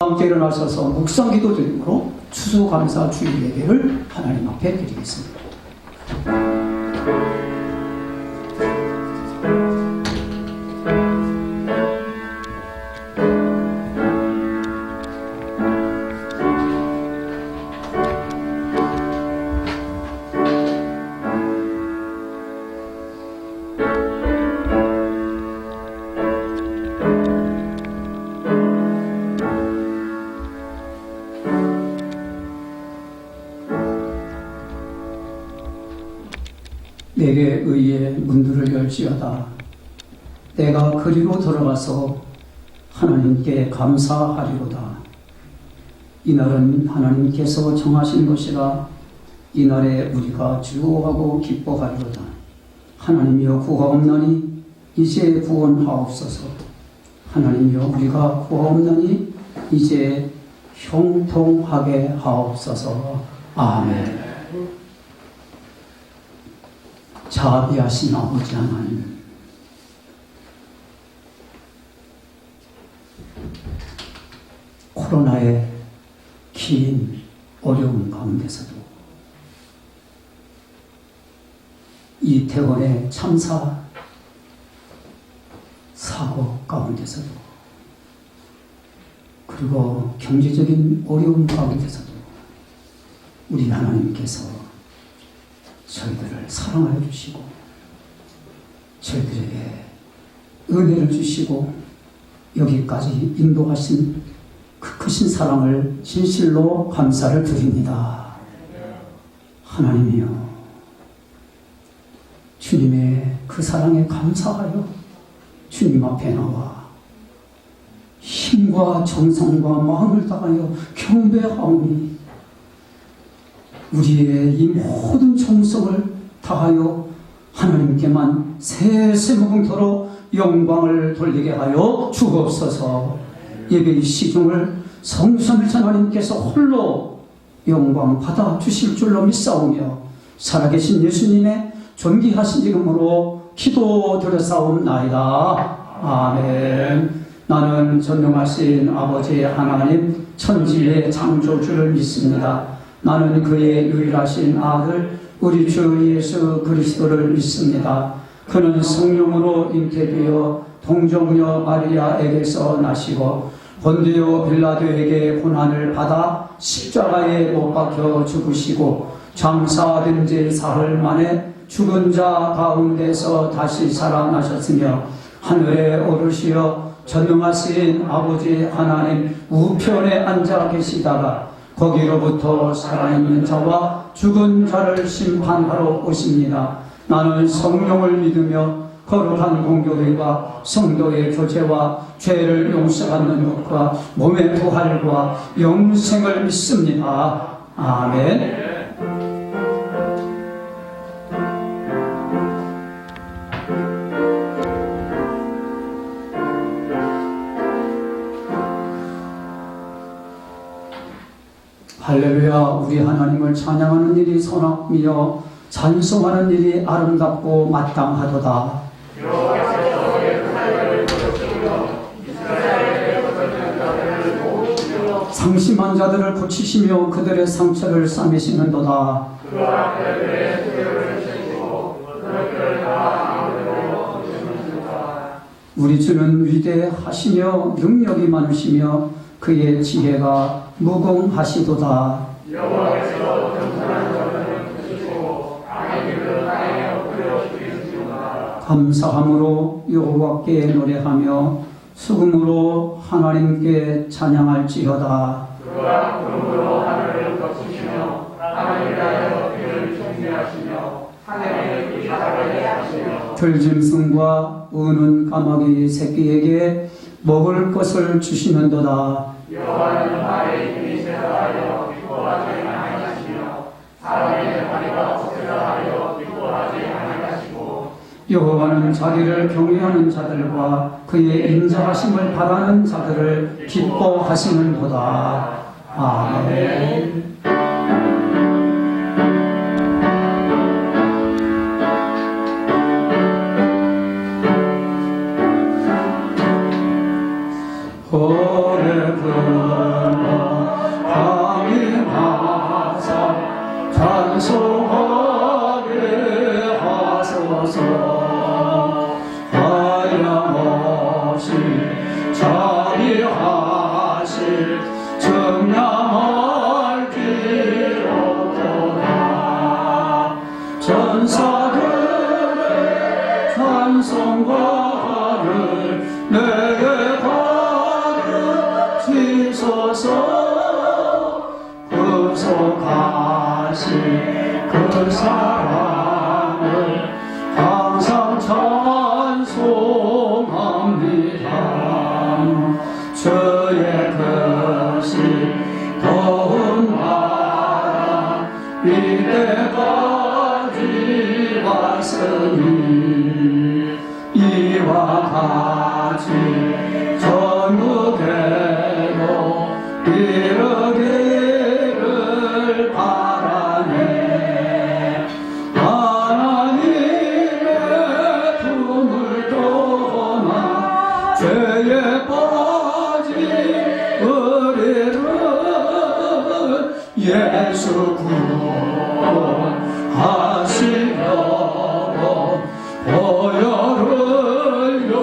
함께 일어나셔서 묵상기도 드림으로 추수감사 주일 예배를 하나님 앞에 드리겠습니다. 내게 의의 문들을 열지어다. 내가 그리로 들어가서 하나님께 감사하리로다. 이날은 하나님께서 정하신 것이라. 이날에 우리가 즐거워하고 기뻐하리로다. 하나님이여 구하옵나니 이제 구원하옵소서. 하나님이여 우리가 구하옵나니 이제 형통하게 하옵소서. 아멘. 자비하신 아버지 하나님, 코로나의 긴 어려움 가운데서도, 이태원의 참사 사고 가운데서도, 그리고 경제적인 어려움 가운데서도 우리 하나님께서 저희들을 사랑하여 주시고 저희들에게 은혜를 주시고 여기까지 인도하신 그 크신 사랑을 진실로 감사를 드립니다. 하나님이여, 주님의 그 사랑에 감사하여 주님 앞에 나와 힘과 정성과 마음을 다하여 경배하오니 우리의 이 모든 정성을 다하여 하나님께만 세세무궁토록 영광을 돌리게 하여 주옵소서. 예배의 시중을 성삼일천 하나님께서 홀로 영광 받아 주실 줄로 믿사오며 살아계신 예수님의 존귀하신 이름으로 기도드렸사옵나이다. 아멘. 나는 전능하신 아버지 하나님 천지의 창조주를 믿습니다. 나는 그의 유일하신 아들 우리 주 예수 그리스도를 믿습니다. 그는 성령으로 잉태되어 동정녀 마리아에게서 나시고 본디오 빌라도에게 고난을 받아 십자가에 못 박혀 죽으시고 장사된 지 사흘 만에 죽은 자 가운데서 다시 살아나셨으며 하늘에 오르시어 전능하신 아버지 하나님 우편에 앉아 계시다가 거기로부터 살아있는 자와 죽은 자를 심판하러 오십니다. 나는 성령을 믿으며 거룩한 공교회와 성도의 교제와 죄를 용서받는 것과 몸의 부활과 영생을 믿습니다. 아멘. 할렐루야. 우리 하나님을 찬양하는 일이 선악이며 찬송하는 일이 아름답고 마땅하도다. 상심한 자들을 고치시며 그들의 상처를 싸매시는도다. 우리 주는 위대하시며 능력이 많으시며 그의 지혜가 무궁하시도다. 여호와께서 겸손한 자들은 크시고 악의 길을 하여 끌어주시리로다. 감사함으로 여호와께 노래하며 수금으로 하나님께 찬양할지어다. 그가 구름으로 하늘을 덮으시며 하늘을 위하여 비를 준비하시며 하늘에 빛이 나게 하시며 들짐승과 우는 까마귀 새끼에게 먹을 것을 주시는도다. 여호와는 말에 힘이 세다하여 기뻐하지 아니하시며 사람의 머리가 억세다하여 기뻐하지 아니하시고 여호와는 자기를 경외하는 자들과 그의 인자하심을 바라는 자들을 기뻐하시는도다. 아멘. Forever. 주시소서. 구속하신 그 사랑을 항상 찬송합니다. 주의 것이 더운 나라 이때까지 왔으니 이와 같이 전국에도 이르기를 바라네. 하나님의 품을 떠나 죄에 빠진 우리를 예수 구원하시려고 보혈을요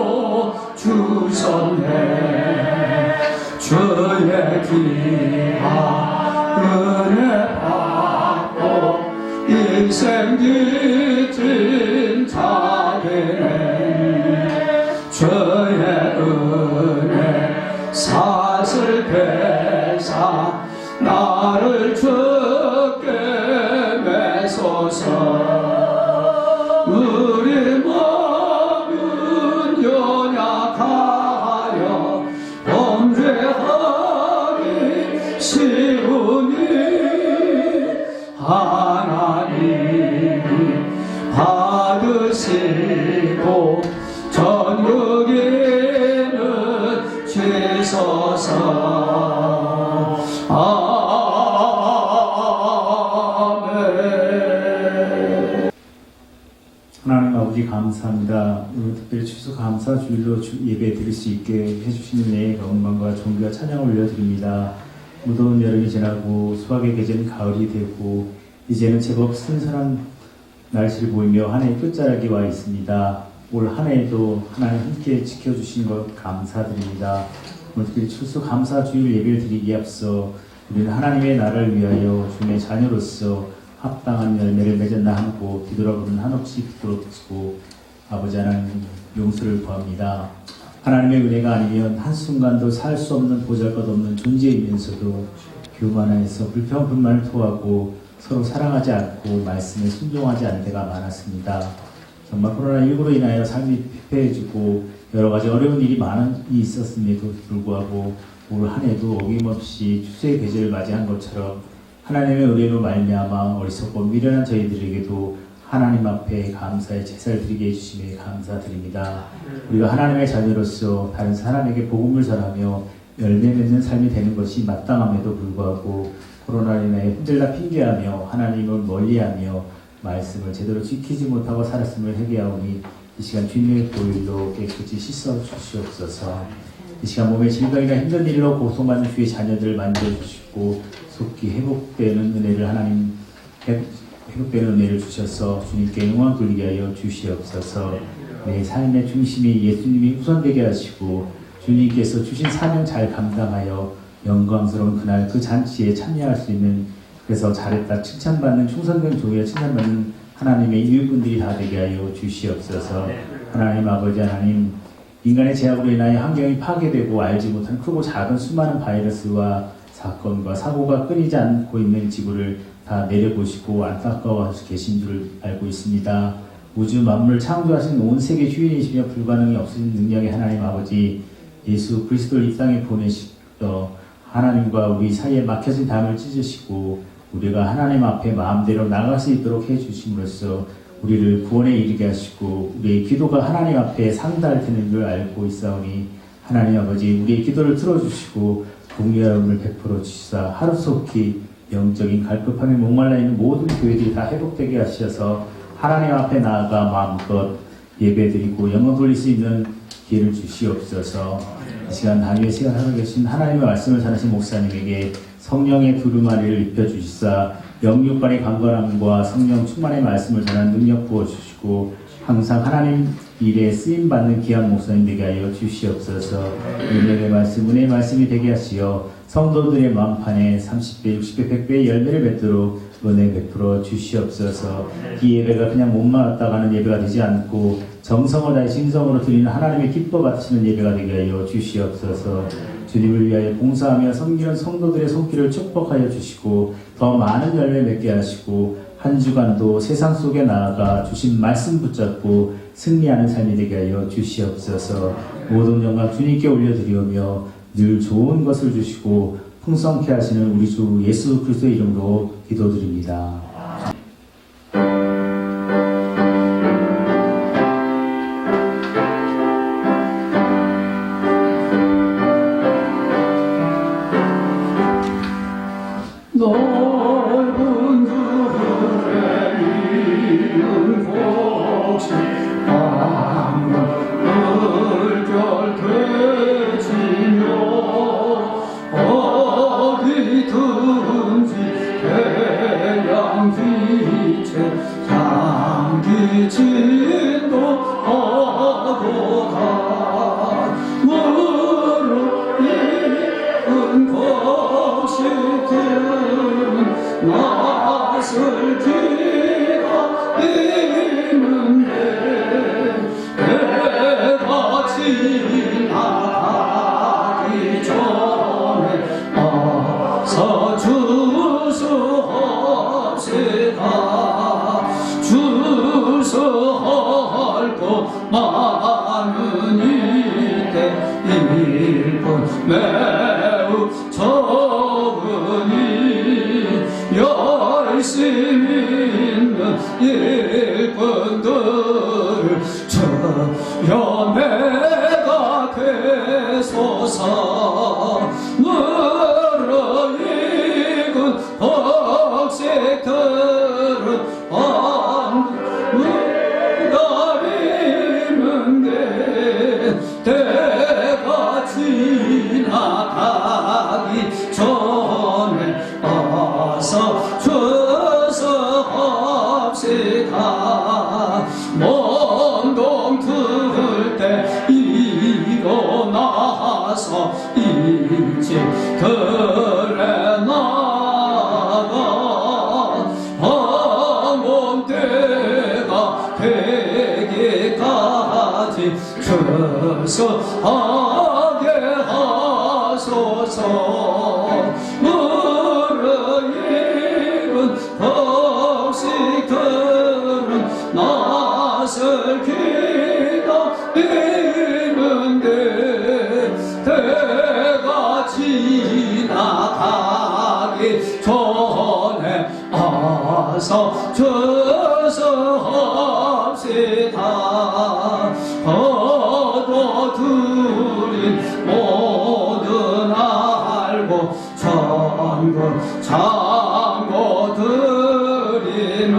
주셨네. 주의 귀한 은혜 받고 인생 지친 자들의 주의 은혜 사슬 배사 나를 주께 매소서. 우리 몸은 연약하여 범죄하기 쉬우니 하나님이 받으시고 전국에는 주소서. 아멘. 하나님 아버지 감사합니다. 오늘 특별히 추수감사 주일로 예배 드릴 수 있게 해주시는 은혜에 영광과 존귀와 찬양을 올려드립니다. 무더운 여름이 지나고 수확의 계절은 가을이 되고 이제는 제법 선선한 날씨를 보이며 한 해의 끝자락에 와 있습니다. 올 한 해에도 하나님 함께 지켜주신 것 감사드립니다. 오늘 특별히 추수감사 주일 예배를 드리기에 앞서 우리는 하나님의 나라를 위하여 주님의 자녀로서 합당한 열매를 맺었나 하고 뒤돌아보는 한없이 부끄럽고 아버지 하나님 용서를 구합니다. 하나님의 은혜가 아니면 한순간도 살 수 없는 보잘것없는 존재이면서도 교만하여서 불평불만을 토하고 서로 사랑하지 않고 말씀에 순종하지 않는 데가 많았습니다. 정말 코로나19로 인하여 삶이 피폐해지고 여러 가지 어려운 일이 많이 있었음에도 불구하고 올 한 해도 어김없이 추수의 계절을 맞이한 것처럼 하나님의 은혜로 말미암아 어리석고 미련한 저희들에게도 하나님 앞에 감사의 제사를 드리게 해주심에 감사드립니다. 우리가 하나님의 자녀로서 다른 사람에게 복음을 전하며 열매 맺는 삶이 되는 것이 마땅함에도 불구하고 코로나로 인해 힘들다 핑계하며 하나님을 멀리하며 말씀을 제대로 지키지 못하고 살았음을 회개하오니 이 시간 주님의 보혈로 깨끗이 씻어 주시옵소서. 이 시간 몸의 질병이나 힘든 일로 고통받는 주의 자녀들을 만져주시고 속히 회복되는 은혜를 하나님 회복되는 은혜를 주셔서 주님께 영광 돌리게 하여 주시옵소서. 내 삶의 중심이 예수님이 우선되게 하시고 주님께서 주신 사명 잘 감당하여 영광스러운 그날 그 잔치에 참여할 수 있는, 그래서 잘했다 칭찬받는 충성된 종이여 칭찬받는 하나님의 이웃분들이 다 되게 하여 주시옵소서. 하나님 아버지 하나님, 인간의 제약으로 인하여 환경이 파괴되고 알지 못한 크고 작은 수많은 바이러스와 사건과 사고가 끊이지 않고 있는 지구를 다 내려보시고 안타까워하시고 계신 줄 알고 있습니다. 우주 만물을 창조하신 온 세계 주인이시며 불가능이 없으신 능력의 하나님 아버지, 예수 그리스도를 이 땅에 보내시어 하나님과 우리 사이에 막혀진 담을 찢으시고 우리가 하나님 앞에 마음대로 나아갈 수 있도록 해주심으로써 우리를 구원에 이르게 하시고 우리의 기도가 하나님 앞에 상달되는 줄 알고 있사오니 하나님 아버지, 우리의 기도를 들어주시고 공의함을 베풀어 주시사 하루속히 영적인 갈급함에 목말라 있는 모든 교회들이 다 회복되게 하셔서 하나님 앞에 나아가 마음껏 예배드리고 영광 돌릴 수 있는 기회를 주시옵소서. 이 시간 단위의 시간 하고 계신 하나님의 말씀을 전하신 목사님에게 성령의 두루마리를 입혀주시사 영육간의 강건함과 성령 충만의 말씀을 전하는 능력 부어주시고 항상 하나님 일에 쓰임받는 귀한 목사님 되게 하여 주시옵소서. 은혜의 말씀, 은혜의 말씀이 되게 하시어 성도들의 마음판에 30배, 60배, 100배의 열매를 맺도록 은혜 베풀어 주시옵소서. 이 예배가 그냥 몸만 왔다 가는 예배가 되지 않고 정성을 다해 진성으로 드리는 하나님의 기뻐 받으시는 예배가 되게 하여 주시옵소서. 주님을 위하여 봉사하며 섬기는 성도들의 손길을 축복하여 주시고 더 많은 열매 맺게 하시고 한 주간도 세상 속에 나아가 주신 말씀 붙잡고 승리하는 삶이 되게 하여 주시옵소서. 모든 영광 주님께 올려드리오며 늘 좋은 것을 주시고 풍성케 하시는 우리 주 예수 그리스도의 이름으로 기도드립니다. 넓은 들에 이은 곳이 방문 물결되지며 어디든지 태양 빛에 향기 진도 하고가 무르익은 곡식들 낯을 기다리는데 내가 지나가기 전에 어서 주소합시다. 주소할 것 많은 이때 일본 매우 적으니 열심 있는 일꾼들을 저연애가 되소서. 무르익은 억식들은 기다리는데 때가 지나가기 전에 어서 주소합시다. 먼동 들을 때 일어나서 일찍 들에 나가 방언 때가 되기까지 주소하게 하소서. 무르익은 곡식들은 낯을 기다리는데 때가 지나가기 전에 어서 주소합시다. 거둬들인 모든 알고 전국 장고 드리는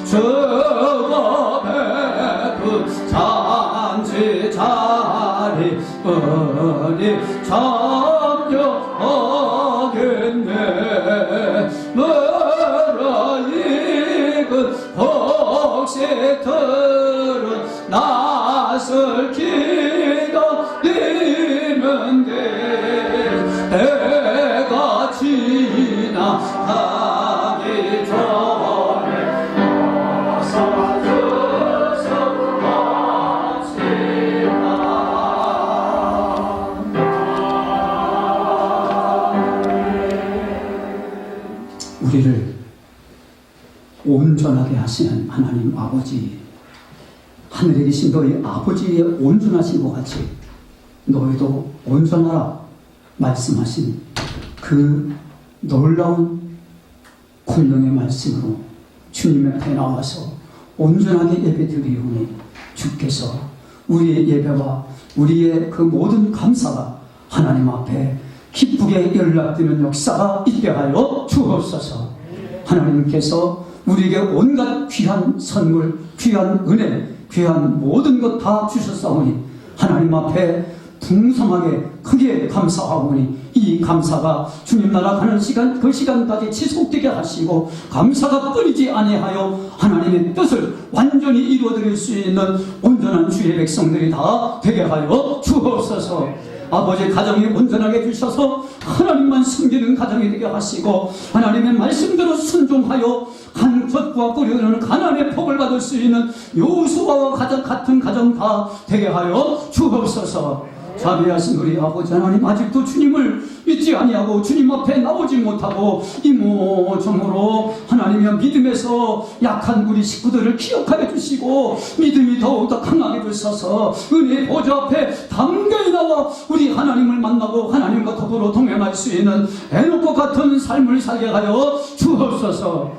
주가 베푼 잔치 자리 은히 참여하겠네. 무르익은 곡식들은 낯을 기다리는데 때가 지나가기 전에 어서 주소합시다. 우리를 온전하게 하시는 하나님 아버지, 하늘에 계신 너희 아버지의 온전하신 것 같이 너희도 온전하라 말씀하신 그 놀라운 공명의 말씀으로 주님 앞에 나와서 온전하게 예배드리오니 주께서 우리의 예배와 우리의 그 모든 감사가 하나님 앞에 기쁘게 연락되는 역사가 있게 하여 주옵소서. 하나님께서 우리에게 온갖 귀한 선물, 귀한 은혜, 귀한 모든 것 다 주셨사오니 하나님 앞에 풍성하게 크게 감사하오니 이 감사가 주님 나라 가는 시간 그 시간까지 지속되게 하시고 감사가 끊이지 아니하여 하나님의 뜻을 완전히 이루어드릴 수 있는 온전한 주의 백성들이 다 되게 하여 주옵소서. 아버지 가정이 온전하게 주셔서 하나님만 섬기는 가정이 되게 하시고 하나님의 말씀대로 순종하여 젖과 끓여오는 가난의 복을 받을 수 있는 요수아와 같은 가정 다 되게 하여 주옵소서. 자비하신 우리 아버지 하나님, 아직도 주님을 믿지 아니하고 주님 앞에 나오지 못하고 이모저모로 하나님의 믿음에서 약한 우리 식구들을 기억하여 주시고 믿음이 더욱더 강하게 주셔서 은혜의 보좌 앞에 담대히 나와 우리 하나님을 만나고 하나님과 더불어 동행할 수 있는 에녹과 같은 삶을 살게 하여 주옵소서.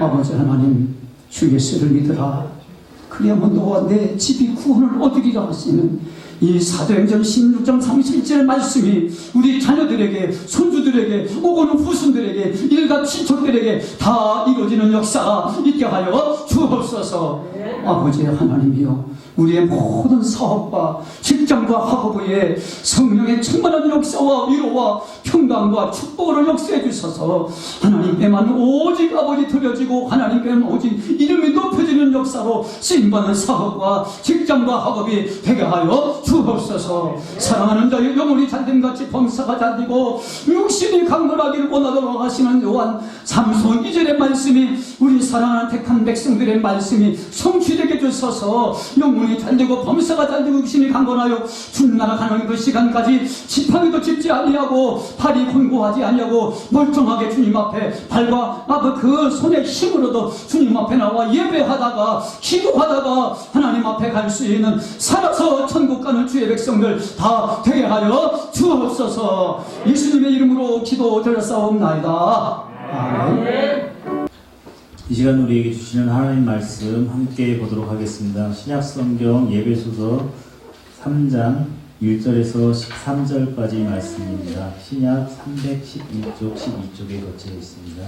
아버지 하나님, 주 예수를 믿으라. 그리하면 너와 내 집이 구원을 얻으리라 하시는 이 사도행전 16장 31절 말씀이 우리 자녀들에게, 손주들에게, 오고는 후손들에게, 일가 친척들에게 다 이루어지는 역사가 있게 하여 주옵소서. 아버지 하나님이여, 우리의 모든 사업과 직장과 학업에 성령의 충만한 역사와 위로와 평강과 축복을 역사해 주셔서 하나님께만 오직 아버지 드려지고 하나님께만 오직 이름이 높여지는 역사로 쓰임받는 사업과 직장과 학업이 되게 하여 주옵소서. 사랑하는 자의 영혼이 잘됨같이 범사가 잘되고 육신이 강건하기를 원하도록 하시는 요한 3서 2절의 말씀이 우리 사랑하는 택한 백성들의 말씀이 성취되게 주셔서 영혼이 잘되고 범사가 잘되고 육신이 강건하여 주나라 가는 그 시간까지 지팡이도 짚지 아니하고 팔이 곤고하지 아니하고 멀쩡하게 주님 앞에 발과 그 손의 힘으로도 주님 앞에 나와 예배하다가 기도하다가 하나님 앞에 갈 수 있는 살아서 천국 가는 주의 백성들 다 되게 하여 주옵소서. 예수님의 이름으로 기도드렸사옵나이다. 아멘. 이 시간 우리에게 주시는 하나님 말씀 함께 보도록 하겠습니다. 신약성경 예배소서 3장 1절에서 13절까지 말씀입니다. 신약 311쪽 12쪽에 거쳐 있습니다.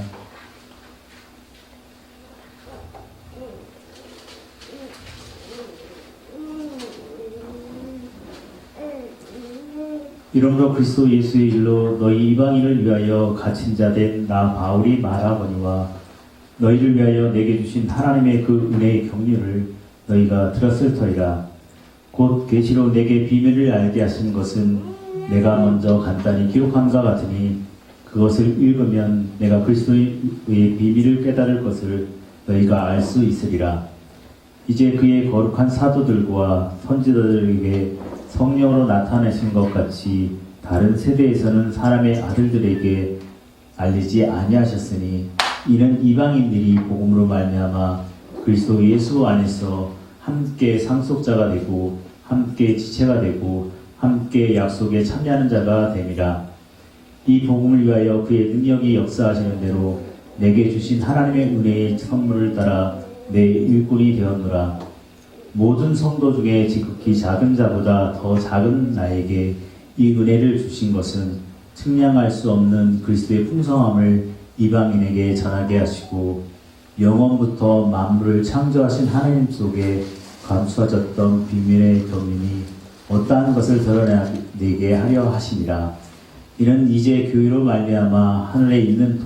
이러므로 그리스도 예수의 일로 너희 이방인을 위하여 갇힌 자 된 나 바울이 말하거니와 너희를 위하여 내게 주신 하나님의 그 은혜의 경륜을 너희가 들었을 터이라. 곧 계시로 내게 비밀을 알게 하신 것은 내가 먼저 간단히 기록한과 같으니 그것을 읽으면 내가 그리스도의 비밀을 깨달을 것을 너희가 알 수 있으리라. 이제 그의 거룩한 사도들과 선지자들에게 성령으로 나타내신 것 같이 다른 세대에서는 사람의 아들들에게 알리지 아니하셨으니 이는 이방인들이 복음으로 말미암아 그리스도 예수 안에서 함께 상속자가 되고 함께 지체가 되고 함께 약속에 참여하는 자가 됨이라. 이 복음을 위하여 그의 능력이 역사하시는 대로 내게 주신 하나님의 은혜의 선물을 따라 내 일꾼이 되었노라. 모든 성도 중에 지극히 작은 자보다 더 작은 나에게 이 은혜를 주신 것은 측량할 수 없는 그리스도의 풍성함을 이방인에게 전하게 하시고 영원부터 만물을 창조하신 하나님 속에 감추어졌던 비밀의 교민이 어떠한 것을 드러내게 하려 하심이라. 이는 이제 교회로 말미암아 하늘에 있는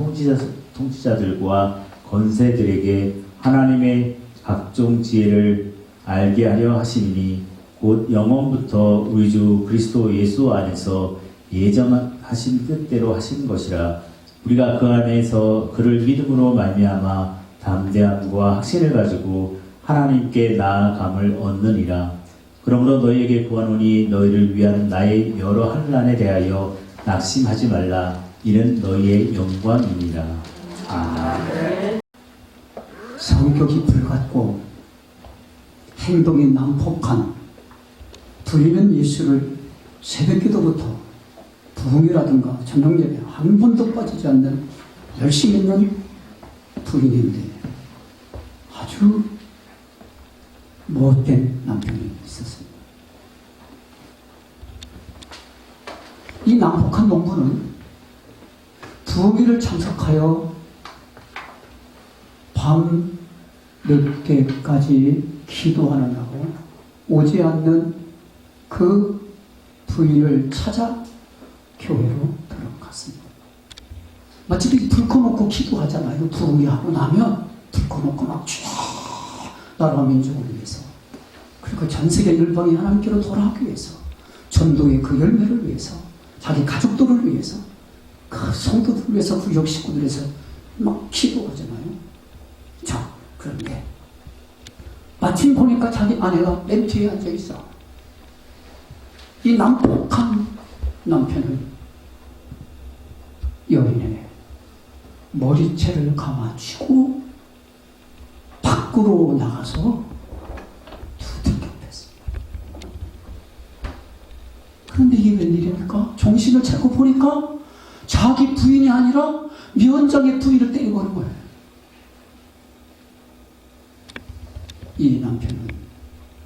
통치자들과 권세들에게 하나님의 각종 지혜를 알게 하려 하심이니 곧 영원부터 우리 주 그리스도 예수 안에서 예정하신 뜻대로 하신 것이라. 우리가 그 안에서 그를 믿음으로 말미암아 담대함과 확신을 가지고 하나님께 나아감을 얻느니라. 그러므로 너희에게 구하노니 너희를 위한 나의 여러 환난에 대하여 낙심하지 말라. 이는 너희의 영광이니라. 아멘. 성격이 불같고 행동이 난폭한 불리는 예수를 새벽기도부터 부흥이라든가 저녁예배 한 번도 빠지지 않는 열심히 있는 부인인데 아주 못된 남편이 있었습니다. 이 난폭한 농부는 부흥회를 참석하여 밤 늦게까지 기도하느라고 오지 않는 그 부인을 찾아 교회로 들어갔습니다. 마치 불 꺼놓고 기도하잖아요. 부흥회 하고 나면 불 꺼놓고 막 쫙 나라 민족을 위해서, 그리고 전 세계 열방이 하나님께로 돌아가기 위해서, 전도의 그 열매를 위해서, 자기 가족들을 위해서, 그 성도들을 위해서, 구역 식구들을 위해서 막 기도하잖아요. 자, 그런데 마침 보니까 자기 아내가 맨 뒤에 앉아있어. 이 난폭한 남편은 여인에게 머리채를 감아쥐고 밖으로 나가서 두들겨댔습니다. 그런데 이게 웬일입니까? 정신을 차리고 보니까 자기 부인이 아니라 면장의 부인을 때리고 거예요. 이 남편은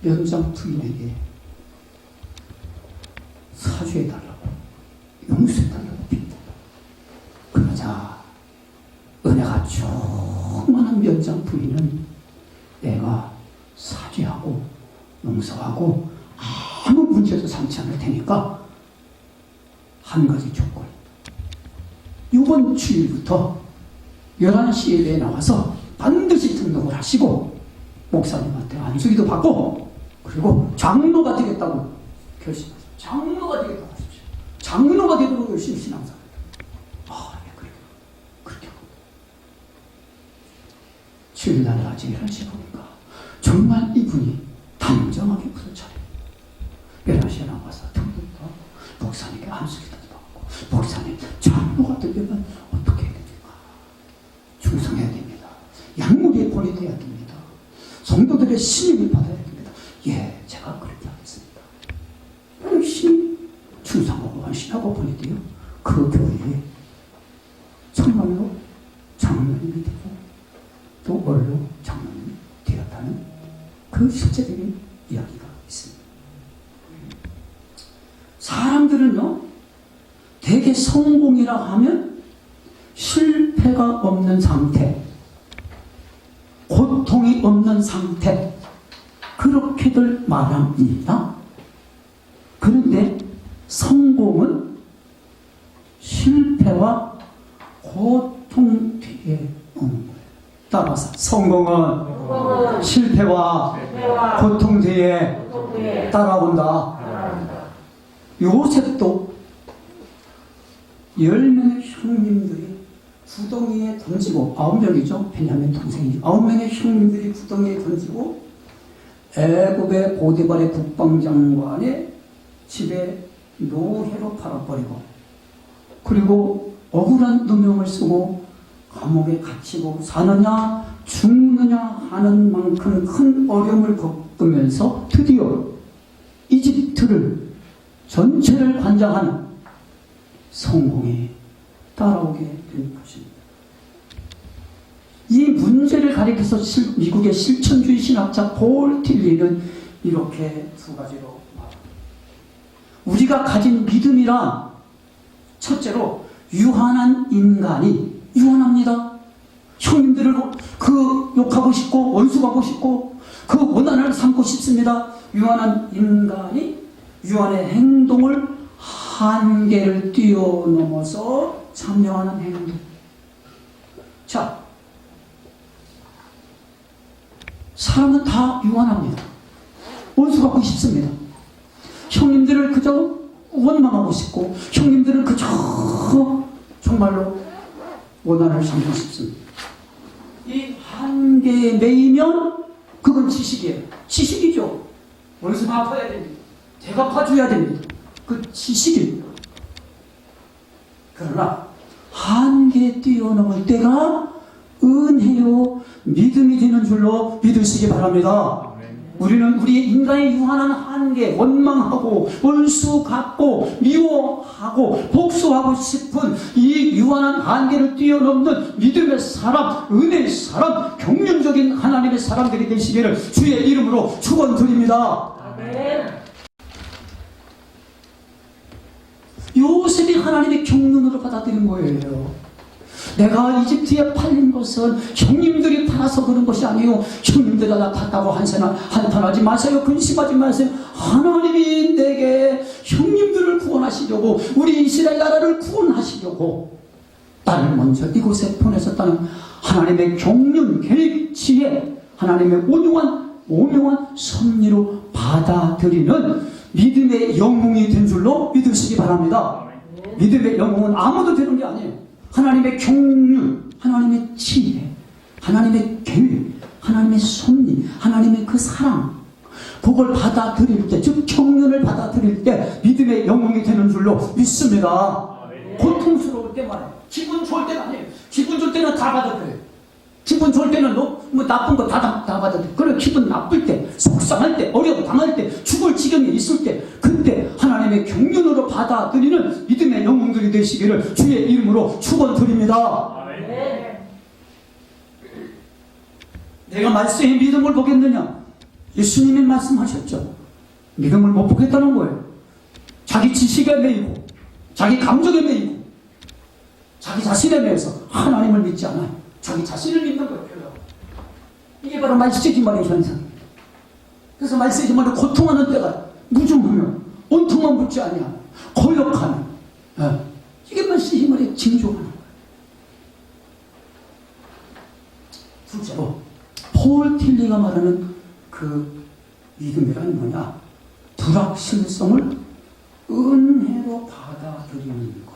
면장 부인에게 사죄해달라고, 용서해달라고 빕니다. 그러자 은혜가 충만한 면장 부인은 내가 사죄하고 용서하고 아무 문제도 삼지 않을 테니까 한 가지 조건, 이번 주일부터 11시 예배에 나와서 반드시 등록을 하시고 목사님한테 안수기도 받고 그리고 장로가 되겠다고 결심하세요. 장로가 되겠다고 하십시오. 장로가 되도록 열심히 신앙생활. 예, 그렇게 하고 주일날 낮에 11시에 보니까 정말 이분이 단정하게 무슨 차례 11시에 나와서 등록과 목사님께 안수기도 받고 목사님 장로가 되려면 어떻게 해야 됩니까? 충성해야 됩니다. 양무리에 본이 돼야 됩니다. 성도들의 신임을 받아야 됩니다. 예, 제가 그렇게 하겠습니다. 열심히 충성하고 헌신하고 본이 돼요. 그 교회에 정말로 장로님이 되고 또 원로 장로님이 되었다는 그 실제적인 이야기가 있습니다. 사람들은요, 대개 성공이라 하면 실패가 없는 상태, 고통이 없는 상태, 그렇게들 말합니다. 그런데 성공은 실패와 고통 뒤에 오는 거예요. 따라서 성공은 실패와 고통 뒤에 따라온다. 요셉도 10명의 형님들이 구덩이에 던지고, 9명이죠. 베냐민 동생이 9명의 형님들이 구덩이에 던지고 애굽의 보디발의 국방장관의 집에 노예로 팔아버리고, 그리고 억울한 누명을 쓰고 감옥에 갇히고 사느냐 죽느냐 하는 만큼 큰 어려움을 겪으면서 드디어 이집트를 전체를 관장하는 성공이 따라오게 된 것입니다. 이 문제를 가리켜서 미국의 실천주의 신학자 폴 틸리는 이렇게 두 가지로 말합니다. 우리가 가진 믿음이란 첫째로 유한한 인간이 유한합니다. 형님들을 그 욕하고 싶고 원수하고 싶고 그 원한을 삼고 싶습니다. 유한한 인간이 유한의 행동을 한계를 뛰어넘어서 참여하는 행동. 자, 사람은 다 유한합니다. 원수받고 싶습니다. 형님들을 그저 원망하고 싶고 형님들은 그저 정말로 원한을 삼고 싶습니다. 이 한계에 매이면 그건 지식이에요. 지식이죠. 원수 갚아야 됩니다. 대갚아줘야 됩니다. 그 지식입니다. 그러나 한계에 뛰어넘을 때가 은혜요 믿음이 되는 줄로 믿으시기 바랍니다. 우리는 우리의 인간의 유한한 한계, 원망하고 원수 갚고 미워하고 복수하고 싶은 이 유한한 한계를 뛰어넘는 믿음의 사람, 은혜의 사람, 경륜적인 하나님의 사람들이 되시기를 주의 이름으로 축원드립니다. 아멘. 요셉이 하나님의 경륜으로 받아들인 거예요. 내가 이집트에 팔린 것은 형님들이 팔아서 그런 것이 아니에요. 형님들이 나 탔다고 한탄하지 마세요. 근심하지 마세요. 하나님이 내게 형님들을 구원하시려고, 우리 이스라엘 나라를 구원하시려고 나를 먼저 이곳에 보내셨다는 하나님의 경륜, 계획치에 하나님의 오묘한 섭리로 받아들이는 믿음의 영웅이 된 줄로 믿으시기 바랍니다. 믿음의 영웅은 아무도 되는 게 아니에요. 하나님의 경륜, 하나님의 지혜, 하나님의 계획, 하나님의 섭리, 하나님의 그 사랑, 그걸 받아들일 때, 즉 경륜을 받아들일 때 믿음의 영웅이 되는 줄로 믿습니다. 고통스러울 때 말이에요. 기분 좋을 때는 아니에요. 기분 좋을 때는 다 받아들여요. 기분 좋을 때는 뭐 나쁜 거 다 받아들여요. 그리고 기분 나쁠 때, 속상할 때, 어려움 당할 때, 죽을 지경에 있을 때, 그때 하나님의 경륜으로 받아들이는 믿음의 영웅들이 되시기를 주의 이름으로 축원드립니다. 내가 말씀의 믿음을 보겠느냐? 예수님이 말씀하셨죠. 믿음을 못 보겠다는 거예요. 자기 지식에 매이고, 자기 감정에 매이고, 자기 자신에 매여서 하나님을 믿지 않아요. 자기 자신을 믿는 거예요. 이게 바로 말세지만의 현상입니다. 그래서 말세지만을 고통하는 때가 무중하며 온통만 붙지 아니하며 거역하며, 이게 말세지만의 징조하는 거예요. 둘째로 폴 틸리가 말하는 그 믿음이란 뭐냐? 불확실성을 은혜로 받아들이는 것.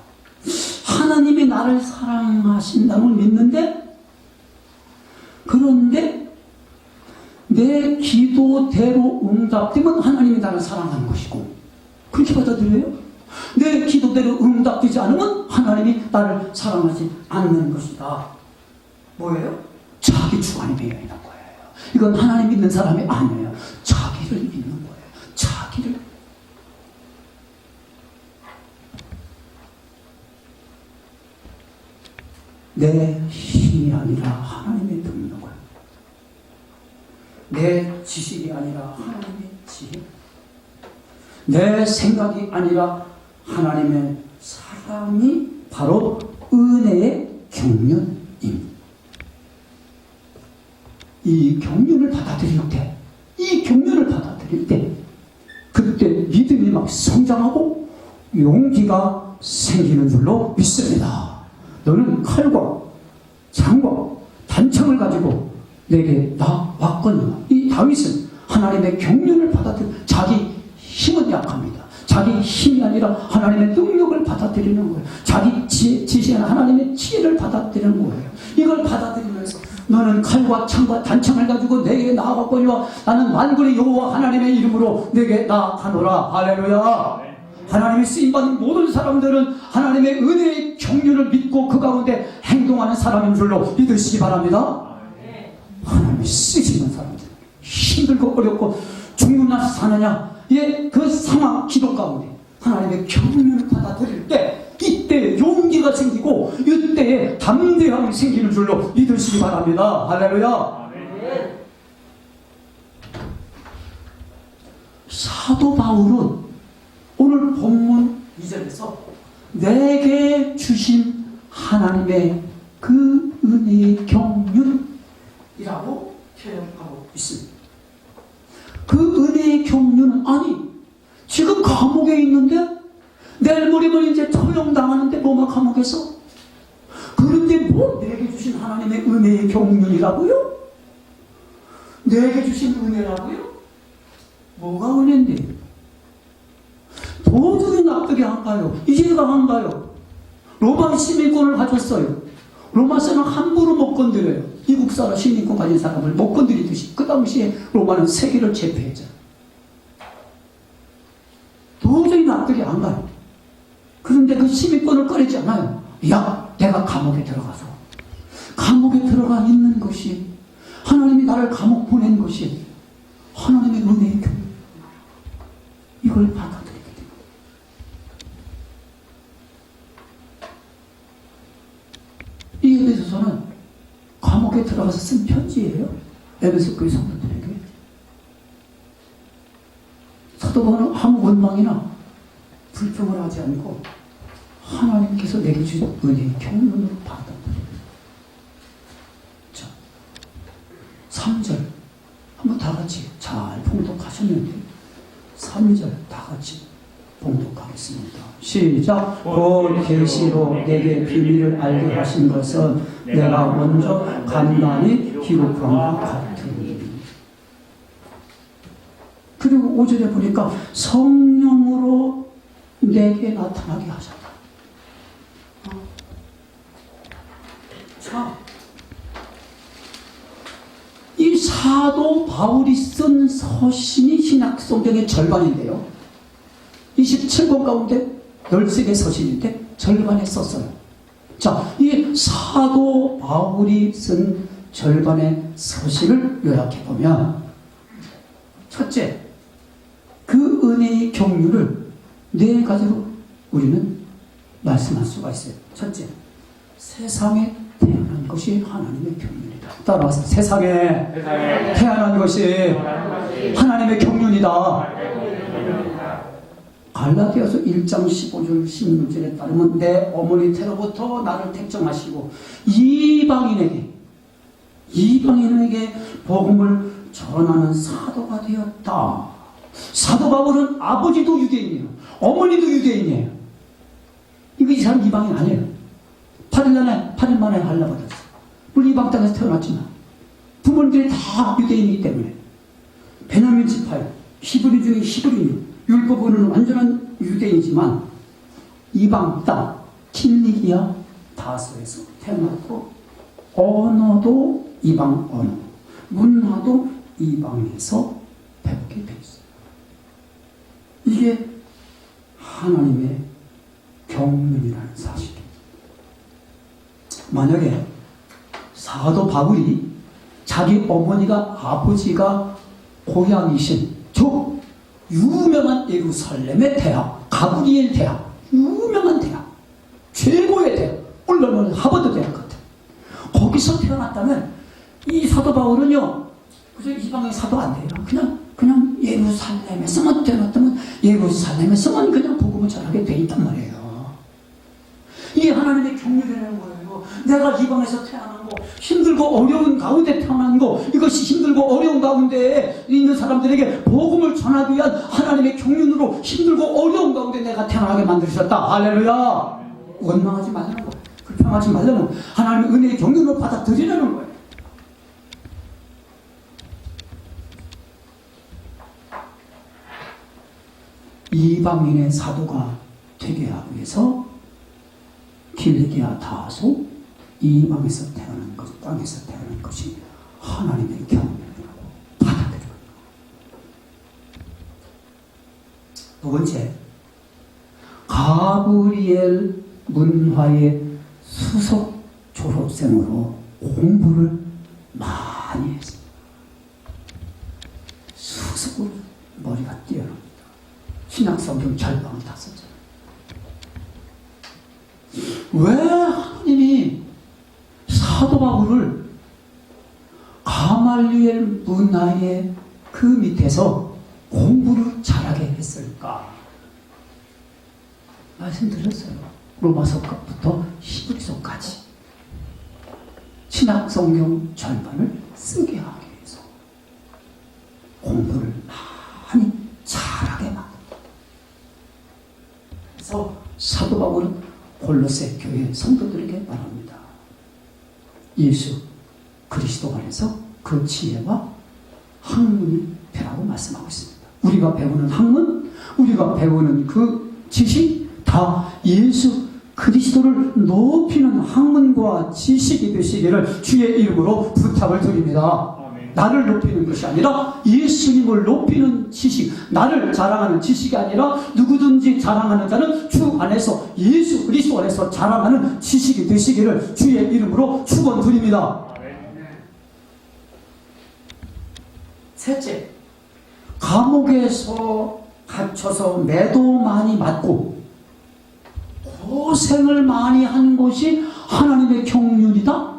하나님이 나를 사랑하신다는 믿는데, 그런데 내 기도대로 응답되면 하나님이 나를 사랑하는 것이고, 그렇게 받아들여요? 내 기도대로 응답되지 않으면 하나님이 나를 사랑하지 않는 것이다. 뭐예요? 자기 주관이 되어 있는 거예요. 이건 하나님 믿는 사람이 아니에요. 자기를 믿는 거예요. 자기를. 내 힘이 아니라 하나님의 능력을, 내 지식이 아니라 하나님의 지혜, 내 생각이 아니라 하나님의 사랑이 바로 은혜의 경륜입니다. 이 경륜을 받아들일 때, 그때 믿음이 막 성장하고 용기가 생기는 줄로 믿습니다. 너는 칼과 창과 단창을 가지고 내게 나왔거니와. 이 다윗은 하나님의 경륜을 받아들여, 자기 힘은 약합니다. 자기 힘이 아니라 하나님의 능력을 받아들이는 거예요. 자기 지혜는 하나님의 지혜를 받아들이는 거예요. 이걸 받아들이면서 너는 칼과 창과 단창을 가지고 내게 나아갔거니와 나는 만군의 여호와 하나님의 이름으로 내게 나아가노라. 할렐루야. 하나님의 쓰임받은 모든 사람들은 하나님의 은혜의 경륜을 믿고 그 가운데 행동하는 사람인 줄로 믿으시기 바랍니다. 하나님이 쓰시는 사람들, 힘들고 어렵고 죽는 날 사느냐, 그 상황 기도 가운데 하나님의 경륜을 받아들일 때, 이때 용기가 생기고 이때에 담대함이 생기는 줄로 믿으시기 바랍니다. 할렐루야. 사도 바울은 오늘 본문 2절에서 내게 주신 하나님의 그 은혜의 경륜이라고 표현하고 있습니다. 그 은혜의 경륜은, 아니 지금 감옥에 있는데 내일 모레면 이제 처형당하는데 뭐만 감옥에서? 그런데 뭐 내게 주신 하나님의 은혜의 경륜이라고요? 내게 주신 은혜라고요? 뭐가 은혜인데? 도저히 납득이 안 가요. 이해가 안 가요. 로마 시민권을 가졌어요. 로마서는 함부로 못 건드려요. 미국 사람 시민권 가진 사람을 못 건드리듯이 그 당시에 로마는 세계를 제패했잖아요. 도저히 납득이 안 가요. 그런데 그 시민권을 꺼내지 않아요. 야, 내가 감옥에 들어가서, 감옥에 들어가 있는 것이, 하나님이 나를 감옥 보낸 것이 하나님의 은혜의 경륜, 이걸 받아들이게 됩니다. 이 에베소서는 감옥에 들어가서 쓴 편지예요. 에베소 교회 성도들에게. 사도 바울은 아무 원망이나 불평을 하지 않고 하나님께서 내게 주신 은혜의 경륜으로 받아들입니다. 자, 3절 한번 다 같이 잘 봉독하셨는데 3절 다 같이 봉독하겠습니다. 시작. 곧 계시로 내게 비밀을 알게 하신 것은 내가 먼저 간단히 기록한 것 같으니. 그리고 5절에 보니까 성령으로 내게 나타나게 하셨다. 자, 이 사도 바울이 쓴 서신이 신약 성경의 절반인데요. 27권 가운데 13개 서신인데 절반에 썼어요. 자, 이 사도 바울이 쓴 절반의 서신을 요약해보면, 첫째, 그 은혜의 경륜을 네 가지로 우리는 말씀할 수가 있어요. 첫째, 세상에 태어난 것이 하나님의 경륜이다. 따라와서 세상에 태어난 것이 하나님의 경륜이다. 갈라디아서 1장 15절 16절에 따르면 내 어머니 태로부터 나를 택정하시고 이방인에게 복음을 전하는 사도가 되었다. 사도 바울은 아버지도 유대인이에요. 어머니도 유대인이에요. 이 사람 이방인 아니에요. 8일 만에 할라받았어. 물론 이방 땅에서 태어났지만 부모님들이 다 유대인이기 때문에 베냐민 지파요. 히브리 중에 히브리인 율법으로는 완전한 유대인이지만 이방 땅 킬리기아 다소에서 태어났고 언어도 이방 언어, 문화도 이방에서 배우게 돼 있어요. 이게 하나님의 경륜이라는 사실입니다. 만약에 사도 바울이 자기 어머니가 아버지가 고향이신 저 유명한 예루살렘의 대학, 가브리엘 대학, 유명한 대학, 최고의 대학, 물론 하버드 대학 같은 거기서 태어났다면 이 사도 바울은요, 그저 이방의 사도 안 돼요. 그냥 예루살렘에서만 태어났다면 예루살렘에서만 그냥 복음을 전하게 돼 있단 말이에요. 이게 하나님의 경륜이라는 거예요. 내가 이방에서 태어난 거, 힘들고 어려운 가운데 태어난 거, 이것이 힘들고 어려운 가운데 있는 사람들에게 복음을 전하기 위한 하나님의 경륜으로 힘들고 어려운 가운데 내가 태어나게 만드셨다. 할렐루야. 원망하지 말라는 거예요. 불평하지 말라는 거예요. 하나님의 은혜의 경륜을 받아들이라는 거예요. 이방인의 사도가 되게 하기 위해서 킬리기아 다소 이방에서 태어난 것, 땅에서 태어난 것이 하나님의 경륜이라고 받아들여요. 두 번째, 가브리엘 문화의 수석 졸업생으로 공부를 많이 했습니다. 수석으로 머리가 뛰어납니다. 신약성경 절반을 다 썼잖아요. 왜 하나님이 사도 바울을 가말리엘 문화의 그 밑에서 공부를 잘하게 했을까? 말씀드렸어요. 로마서부터 히브리서까지 신약성경 절반을 쓰게 하기 위해서 공부를 많이 잘하게 만듭니다. 그래서 사도 바울은 골로새 교회 성도들에게 말합니다. 예수 그리스도 안에서 그 지혜와 학문이 되라고 말씀하고 있습니다. 우리가 배우는 학문, 우리가 배우는 그 지식 다 예수 그리스도를 높이는 학문과 지식이 되시기를 주의 이름으로 부탁을 드립니다. 나를 높이는 것이 아니라 예수님을 높이는 지식, 나를 자랑하는 지식이 아니라 누구든지 자랑하는 자는 주 안에서 예수 그리스도 안에서 자랑하는 지식이 되시기를 주의 이름으로 축원드립니다. 셋째, 감옥에서 갇혀서 매도 많이 맞고 고생을 많이 한 것이 하나님의 경륜이다?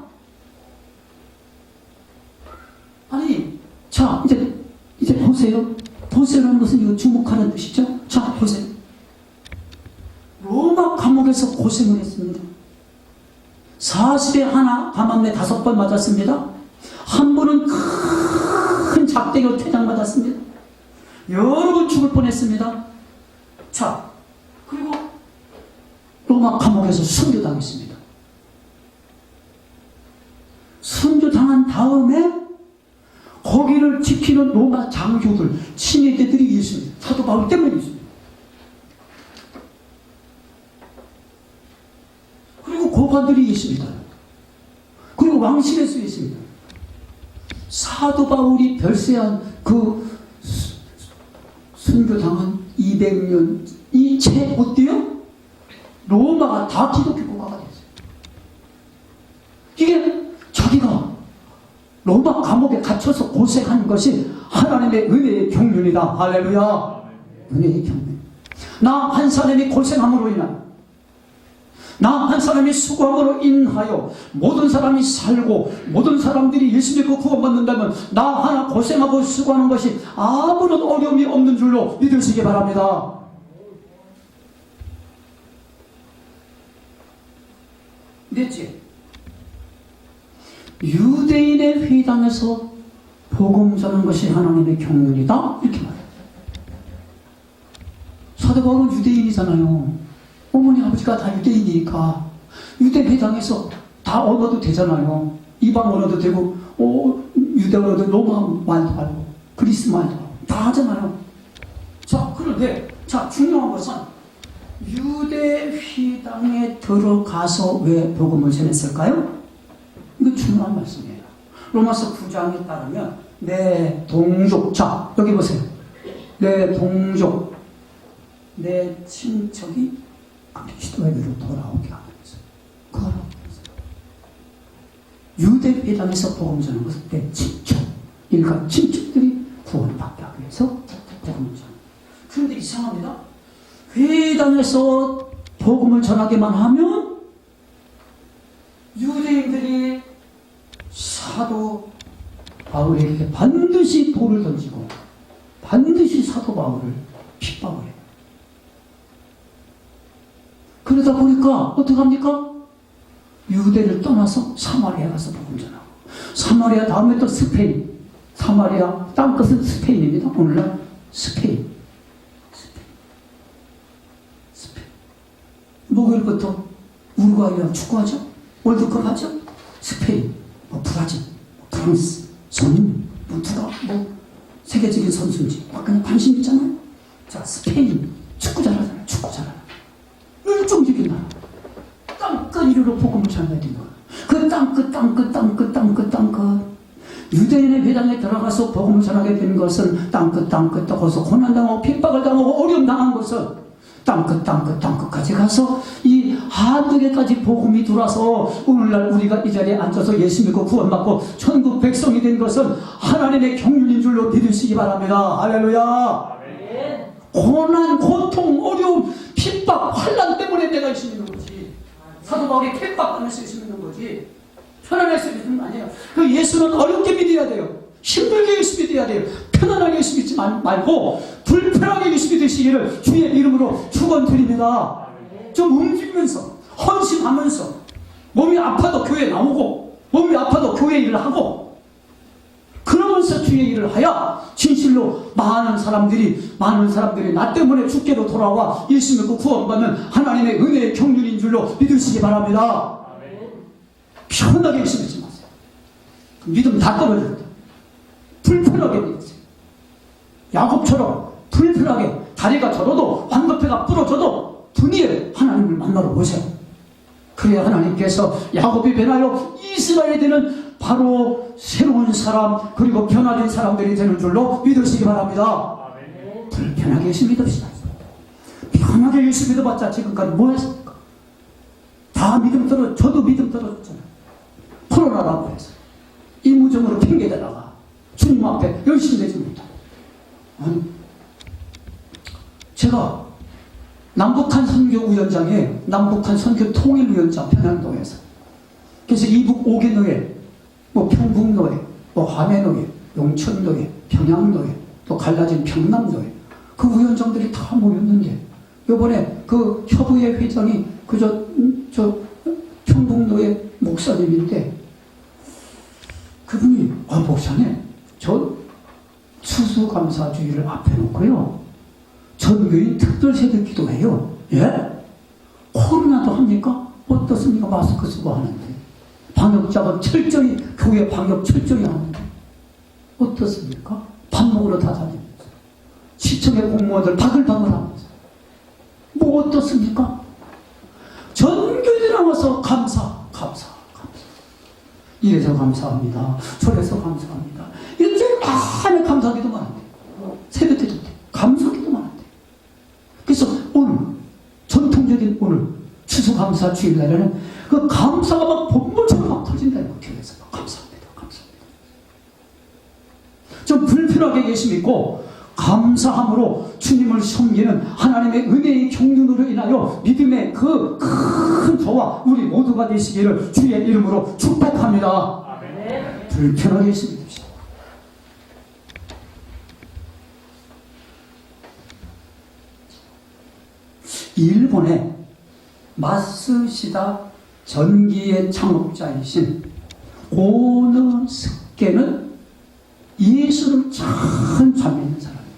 아니, 자, 이제 보세요. 보세요라는 것은 이거 주목하는 뜻이죠? 자, 보세요. 로마 감옥에서 고생을 했습니다. 40에 하나, 가만내 5번 맞았습니다. 한 번은 큰 작대기로 퇴장 맞았습니다. 여러 번 죽을 뻔했습니다. 자, 그리고 로마 감옥에서 순교당했습니다. 순교당한 다음에 거기를 지키는 로마 장교들, 친위대들이 있습니다. 사도 바울 때문에 있습니다. 그리고 고관들이 있습니다. 그리고 왕실에서 있습니다. 사도 바울이 별세한 그 순교당한 200년 이 채 어때요? 로마가 다 기독교 국가가 됐어요. 이게 자기가 로마 감옥에 갇혀서 고생한 것이 하나님의 은혜의 경륜이다. 할렐루야. 은혜의 경륜. 나 한 사람이 고생함으로 인한, 나 한 사람이 수고함으로 인하여 모든 사람이 살고 모든 사람들이 예수 믿고 구원받는다면 나 하나 고생하고 수고하는 것이 아무런 어려움이 없는 줄로 믿으시기 바랍니다. 넷째, 유대인의 회당에서 복음 전하는 것이 하나님의 경륜이다. 이렇게 말해요. 사도 바울은 유대인이잖아요. 어머니 아버지가 다 유대인이니까 유대 회당에서 다 언어도 되잖아요. 이방 언어도 되고 유대 언어도 로마 말도 알고 그리스 말도 알고 다 하잖아요. 자, 그런데 중요한 것은 유대 회당에 들어가서 왜 복음을 전했을까요? 이거 중요한 말씀이에요. 로마서 9장에 따르면 내 동족, 자 여기 보세요. 내 동족, 내 친척이 그리스도에게로 돌아오게 하면서 유대 회당에서 복음 전하는 것은 내 친척, 일가 친척들이 구원받게 하기 위해서 복음을 전하는. 그런데 이상합니다. 회당에서 복음을 전하게만 하면 유대인들이 사도 바울에게 반드시 돌을 던지고 반드시 사도 바울을 핍박을 해요. 그러다 보니까 어떡합니까? 유대를 떠나서 사마리아 가서 복음 전하고, 사마리아 다음에 또 스페인, 사마리아 땅끝은 스페인입니다. 오늘날 스페인. 목요일부터 우루과이랑 축구하죠? 월드컵 하죠? 스페인, 브라질, 프랑스, 손님, 누가 세계적인 선수인지 그냥 관심 있잖아요. 자, 스페인 축구 잘하잖아요. 축구 잘하잖아요. 열정적인 나라. 땅끝 이루로 복음을 전해야 되는 거야. 그 땅끝. 유대인의 회당에 들어가서 복음을 전하게 된 것은 땅끝 거기서 고난당하고 핍박을 당하고 어려움 당한 것은 땅끝까지 가서 이 하늘에까지 복음이 들어와서 오늘날 우리가 이 자리에 앉아서 예수 믿고 구원받고 천국 백성이 된 것은 하나님의 경륜인 줄로 믿으시기 바랍니다. 할렐루야. 고난, 고통, 어려움, 핍박, 환난 때문에 내가 예수 믿는 거지. 사도 바울이 핍박하면서 예수 믿는 거지. 편안해서 믿는 거 아니에요. 그 예수는 어렵게 믿어야 돼요. 힘들게 예수 믿어야 돼요. 편안하게 예수 믿지 말고 불편하게 예수 믿으시기를 주의 이름으로 축원드립니다. 좀 움직이면서 헌신하면서 몸이 아파도 교회 나오고 몸이 아파도 교회 일을 하고 그러면서 주의 일을 하여 진실로 많은 사람들이 나 때문에 죽게로 돌아와 예수 믿고 구원받는 하나님의 은혜의 경륜인 줄로 믿으시기 바랍니다. 편하게 예수 믿지 마세요. 믿음 다 떨어집니다. 불편하게 믿으세요. 야곱처럼 불편하게 다리가 저러도 황급해가 부러져도 분이에 하나님을 만나러 오세요. 그래야 하나님께서 야곱이 변하여 이스라엘이 되는 바로 새로운 사람 그리고 변화된 사람들이 되는 줄로 믿으시기 바랍니다. 불편하게 예수 믿읍시다. 편하게 예수 믿어봤자 지금까지 뭐 했습니까? 다 믿음 떨어, 저도 믿음 떨어졌잖아요. 코로나라고 해서 이무정으로 핑계대다가 주님 앞에 열심히 되지 못하고. 아니, 제가 남북한 선교위원장에 남북한 선교통일위원장 평양도에서 그래서 이북 5개 노예, 평북노예, 화매노예, 용천노예, 평양노예, 또 갈라진 평남노예 그 위원장들이 다 모였는데 요번에 그 협의회 회장이 저 평북노예 목사님인데 그분이 목사님 저 추수감사주의를 앞에 놓고요 전교인 특별세대 기도해요. 예? 코로나도 합니까? 어떻습니까? 마스크 쓰고 하는데 방역자가 철저히 교회 방역 철저히 하는데 어떻습니까? 밥 먹으러 다 다니면서 시청의 공무원들 바글바글 하면서 뭐 어떻습니까? 전교인이 나와서 감사 이래서 감사합니다. 저래서 감사합니다. 이렇게 많은 감사기도 많은데, 새벽기도 때 감사기도 많은데. 그래서 오늘 전통적인 오늘 추수감사 주일날에는 그 감사가 막 bombol처럼 막 터진다는 거 교회에서 감사합니다. 감사합니다. 좀 불편하게 계심 있고 감사함으로 주님을 섬기는 하나님의 은혜의 경륜으로 인하여 믿음의 그 큰 저와 우리 모두가 되시기를 주의 이름으로 축복합니다. 아멘. 불편하게 계심 있습니다. 일본의 마쓰시다 전기의 창업자이신 고노스케는 예수를 참 잘 믿는 사람이에요.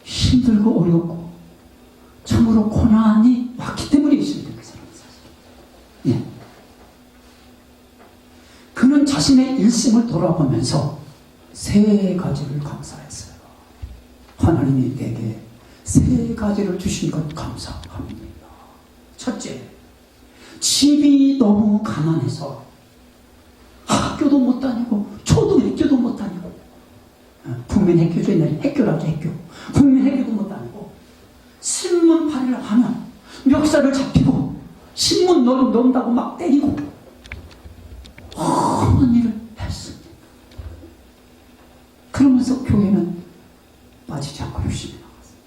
힘들고 어렵고 참으로 고난이 왔기 때문에 예수를 믿는 사람이에요. 예. 그는 자신의 일생을 돌아보면서 세 가지를 감사했어요. 하나님이 내게 세 가지를 주신 것 감사합니다. 첫째, 집이 너무 가난해서 학교도 못 다니고 초등학교도 못 다니고 국민학교죠. 옛날에 학교라고 학교. 국민학교도 못 다니고 신문 발의를 하면 멱살을 잡히고 신문 넣는다고 막 때리고 험한 일을 했습니다. 그러면서 교회는 빠지지 않고 열심히 나갔어요.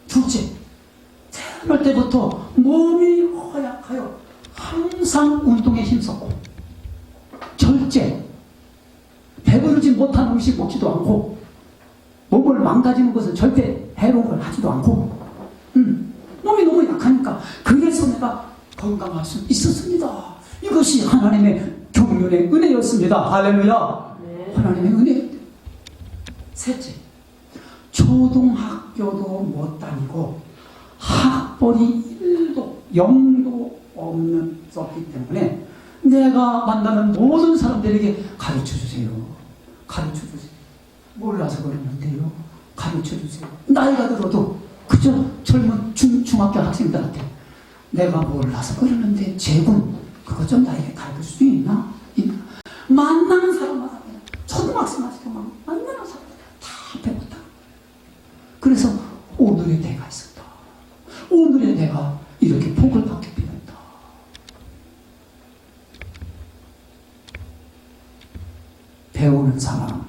둘째, 태어날 때부터 몸이 허약하여 항상 운동에 힘썼고 절제, 배부르지 못한 음식 먹지도 않고 몸을 망가지는 것은 절대 해로운 걸 하지도 않고 몸이 너무 약하니까 그래서 내가 건강할 수 있었습니다. 이것이 하나님의 경륜의 은혜였습니다. 할렐루야. 네. 하나님의 은혜. 셋째, 초등학교도 못 다니고 학벌이 1도 0도 없는 썼기 때문에 내가 만나는 모든 사람들에게 가르쳐주세요. 가르쳐주세요. 몰라서 그러는데요. 가르쳐주세요. 나이가 들어도 그저 젊은 중학교 학생들한테 내가 몰라서 그러는데 제군 그거 좀 나에게 가르칠 수 있나? 만나는 사람마다 그냥 초등학생한테 만나는 사람마다 다 배웠다. 그래서 오늘의 내가 있었다. 오늘의 내가 이렇게 복을 받게 되었다. 배우는 사람,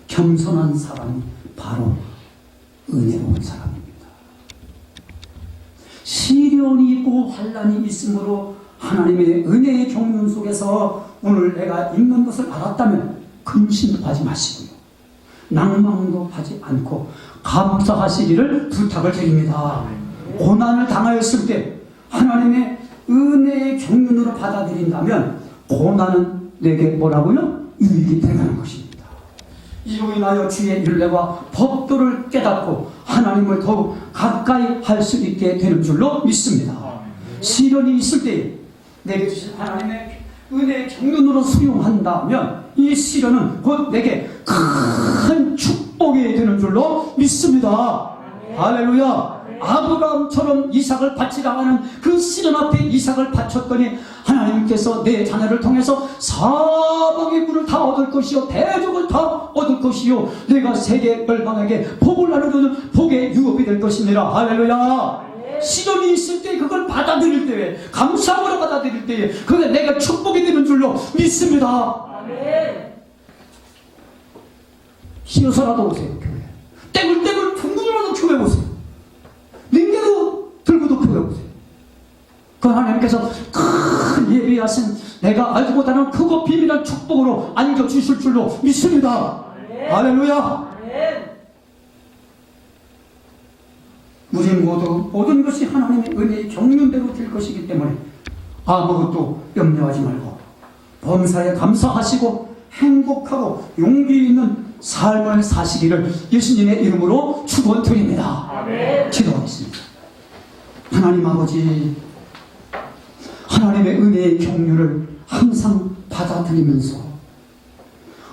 겸손한 사람이 바로 은혜로운 사람입니다. 시련이 있고 환난이 있으므로 하나님의 은혜의 경륜 속에서 오늘 내가 있는 것을 알았다면 근심도 하지 마시고요. 낭망도 하지 않고 감사하시기를 부탁을 드립니다. 고난을 당하였을 때 하나님의 은혜의 경륜으로 받아들인다면 고난은 내게 뭐라고요? 유익이 되는 것입니다. 이로 인하여 주의 율례와 법도를 깨닫고 하나님을 더욱 가까이 할 수 있게 되는 줄로 믿습니다. 시련이 있을 때 내게 주신 하나님의 은혜의 경륜으로 수용한다면 이 시련은 곧 내게 큰 축복이 되는 줄로 믿습니다. 할렐루야. 아브라함처럼 이삭을 바치라 하는 그 시련 앞에 이삭을 바쳤더니 하나님께서 내 자녀를 통해서 사방의 물을 다 얻을 것이요 대적을 다 얻을 것이요 내가 세계 열방에게 복을 나누는 복의 유업이 될 것입니다. 할렐루야. 시련이 있을 때 그걸 받아들일 때에 감사함으로 받아들일 때에 그게 내가 축복이 되는 줄로 믿습니다. 쉬어서라도 오세요. 교회 떼굴떼굴 둥글어도 교회 오세요. 링게도 들고도 교회 오세요. 그 하나님께서 큰 예비하신 내가 알지 못하는 크고 비밀한 축복으로 안겨주실 줄로 믿습니다. 할렐루야. 우리 모두 모든 것이 하나님의 은혜의 경륜대로 될 것이기 때문에 아무것도 염려하지 말고 범사에 감사하시고 행복하고 용기 있는 삶을 사시기를 예수님의 이름으로 축원드립니다. 기도하겠습니다. 하나님 아버지, 하나님의 은혜의 경륜을 항상 받아들이면서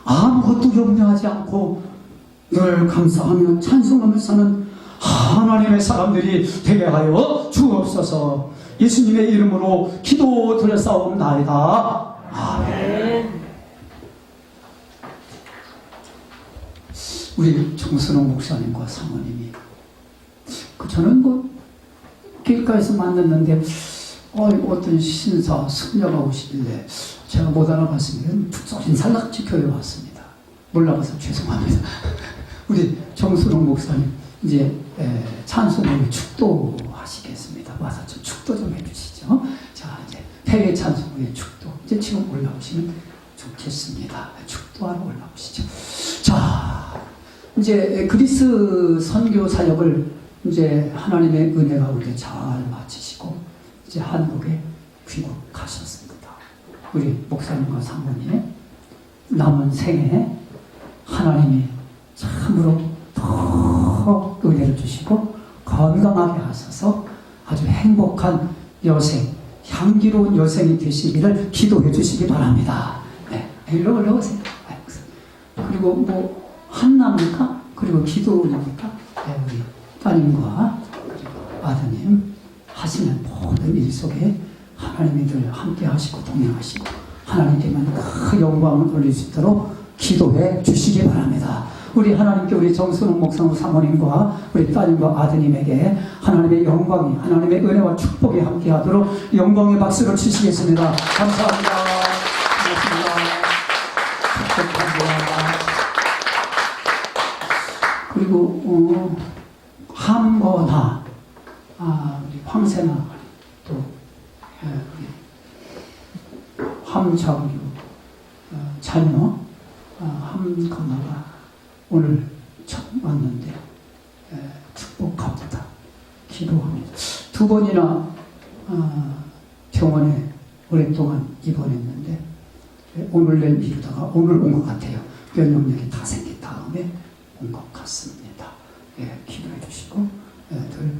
아무것도 염려하지 않고 늘 감사하며 찬송하며 사는 하나님의 사람들이 되게 하여 주옵소서. 예수님의 이름으로 기도드렸사옵나이다. 아멘. 우리 정순호 목사님과 사모님이 저는 길가에서 만났는데 어떤 신사 승려가 오시길래 제가 못 알아봤으면 북소린 살락지 교회 왔습니다. 몰라봐서 죄송합니다. 우리 정순호 목사님 이제 찬송으로 축도하시겠습니다. 와서 좀 축도 좀 해주시죠. 자, 이제 해외 찬송의 축도 이제 지금 올라오시면 좋겠습니다. 축도하러 올라오시죠. 자, 이제 그리스 선교 사역을 이제 하나님의 은혜 가운데 잘 마치시고 이제 한국에 귀국하셨습니다. 우리 목사님과 사모님 남은 생에 하나님이 참으로 더 은혜를 주시고 건강하게 하셔서 아주 행복한 여생, 향기로운 여생이 되시기를 기도해 주시기 바랍니다. 네, 일로 올라오세요. 그리고 한나입니까? 그리고 기도입니까? 네, 우리 따님과 그리고 아드님 하시는 모든 일 속에 하나님이 늘 함께 하시고 동행하시고 하나님께만 큰 영광을 돌릴 수 있도록 기도해 주시기 바랍니다. 우리 하나님께 우리 정순욱 목사님 사모님과 우리 따님과 아드님에게 하나님의 영광이 하나님의 은혜와 축복이 함께하도록 영광의 박수를 치시겠습니다. 감사합니다. 고맙습니다. 축복합니다. 그리고 함거나 우리 황세나 또 우리 함자규 자녀 함거나가 오늘 처음 왔는데 축복합니다. 기도합니다. 2번이나 병원에 오랫동안 입원했는데 오늘 내일 미루다가 오늘 온 것 같아요. 면역력이 다 생긴 다음에 온 것 같습니다. 기도해 주시고 늘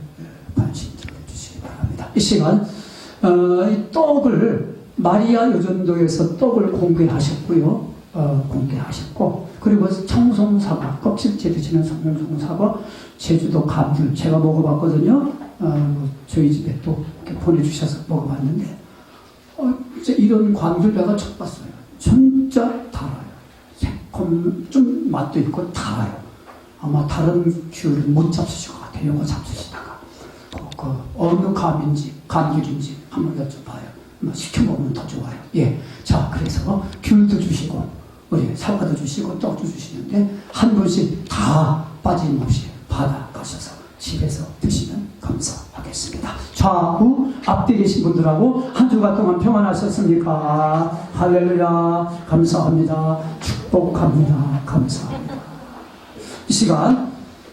관심 들어 주시기 바랍니다. 이 시간 이 떡을 마리아 요전도에서 떡을 공개하셨고요. 공개하셨고 그리고 청송사과 껍질째 드시는 청송사과 제주도 감귤 제가 먹어봤거든요. 저희 집에 또 이렇게 보내주셔서 먹어봤는데 진짜 이런 감귤 내가 처음 봤어요. 진짜 달아요. 새콤 좀 맛도 있고 달아요. 아마 다른 귤을 못 잡수실 것 같아요. 이거 잡수시다가 어느 감귤인지 한번 여쭤봐요. 시켜 먹으면 더 좋아요. 예, 자 그래서 귤도 주시고 우리 사과도 주시고 떡도 주시는데 한 분씩 다 빠짐없이 받아가셔서 집에서 드시면 감사하겠습니다. 좌우 앞뒤 계신 분들하고 한 주간 동안 평안하셨습니까? 할렐루야. 감사합니다. 축복합니다. 감사합니다. 이 시간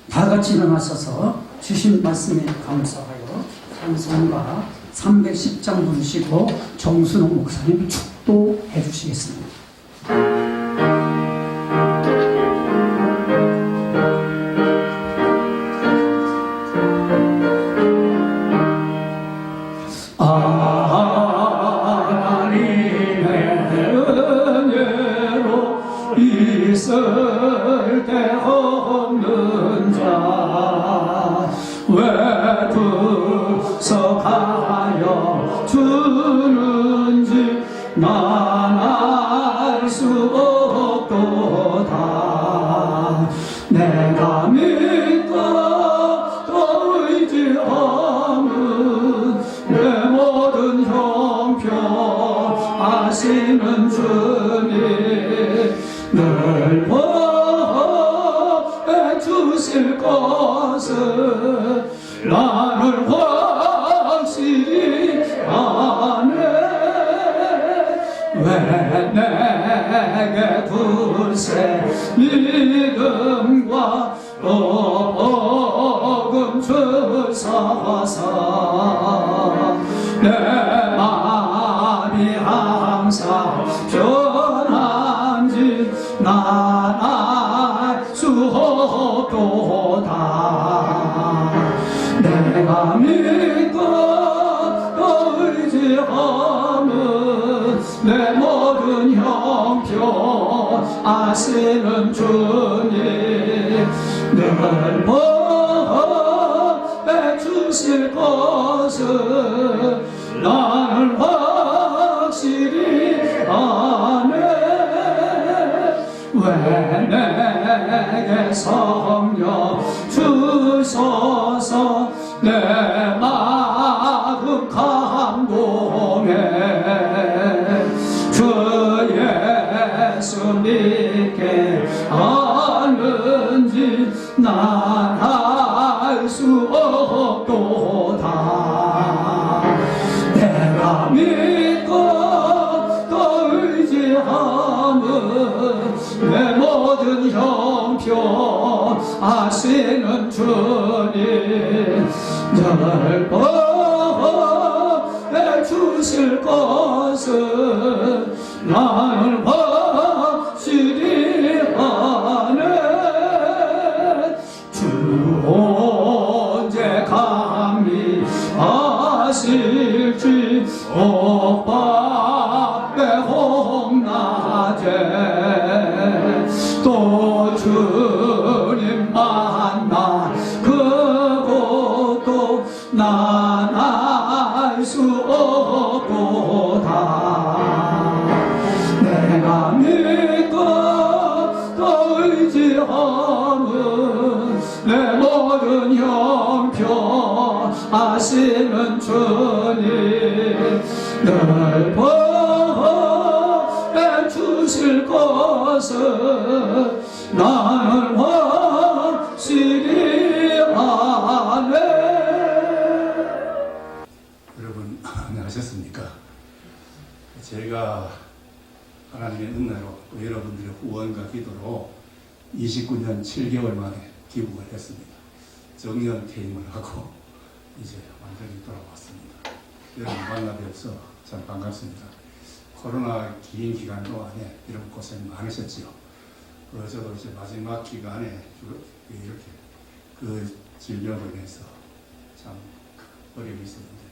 다 같이 일어나셔서 주신 말씀에 감사하여 찬송가 310장 부르시고 정순욱 목사님 축도해 주시겠습니다. 있을 데 없는 자 왜 분석하여 주는지 난 알 수 없도다. 내가 믿고 또 의지함은 내 모든 형편 아시는 주님 늘 보해 주실 것을 나를 확실히 아네. 왜 내게 둘세 믿음과 또 복음 주사사 내 마음이 항상 편한지 난 알 수 없도다. 내가 믿고 의지함은 내 모든 형편 아시는 주님 늘 보해 주실 것을 나는 확실히 아네. 왜 내게 성령 주소서 내 마음 감동해. 주 예수 믿게 하는지 난 알 수 없도다. 내가 믿고 또 의지함은 내 모든 형편 아시는 주님 늘 보내 주실 것을 나는 확실히 아네. 주 언제 감히 하실지 옥밥에 홍낮에 또 주님 만나 그것도 난 알 수 없도다. 내가 믿고 또 의지함은 내 모든 형편 아시는 주님 늘 보내 주실 것을 나는 확실히 아네. 여러분 안녕하셨습니까? 제가 하나님의 은혜로 또 여러분들의 후원과 기도로 29년 7개월 만에 귀국을 했습니다. 정년 퇴임을 하고 이제 완전히 돌아왔습니다. 여러분 만나 뵈어서 참 반갑습니다. 코로나 긴 기간 동안에 여러분 고생 많으셨지요. 저도 이제 마지막 기간에 이렇게 그 질병으로 인해서 참 어려움이 있었는데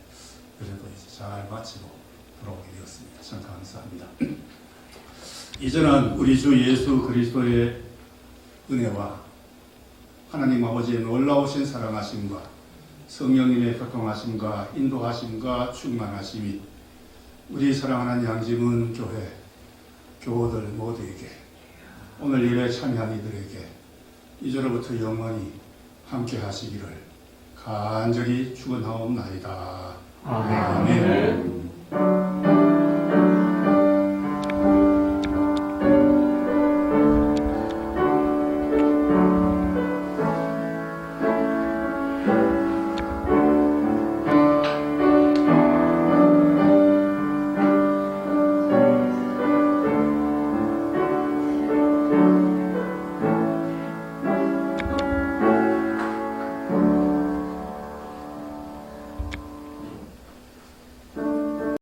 그래도 이제 잘 마치고 돌아오게 되었습니다. 참 감사합니다. 이제는 우리 주 예수 그리스도의 은혜와 하나님 아버지의 놀라우신 사랑하심과 성령님의 교통하심과 인도하심과 충만하심이 우리 사랑하는 양지문 교회 교우들 모두에게 오늘 예배 참여한 이들에게 이제로부터 영원히 함께 하시기를 간절히 축원하옵나이다. 아멘.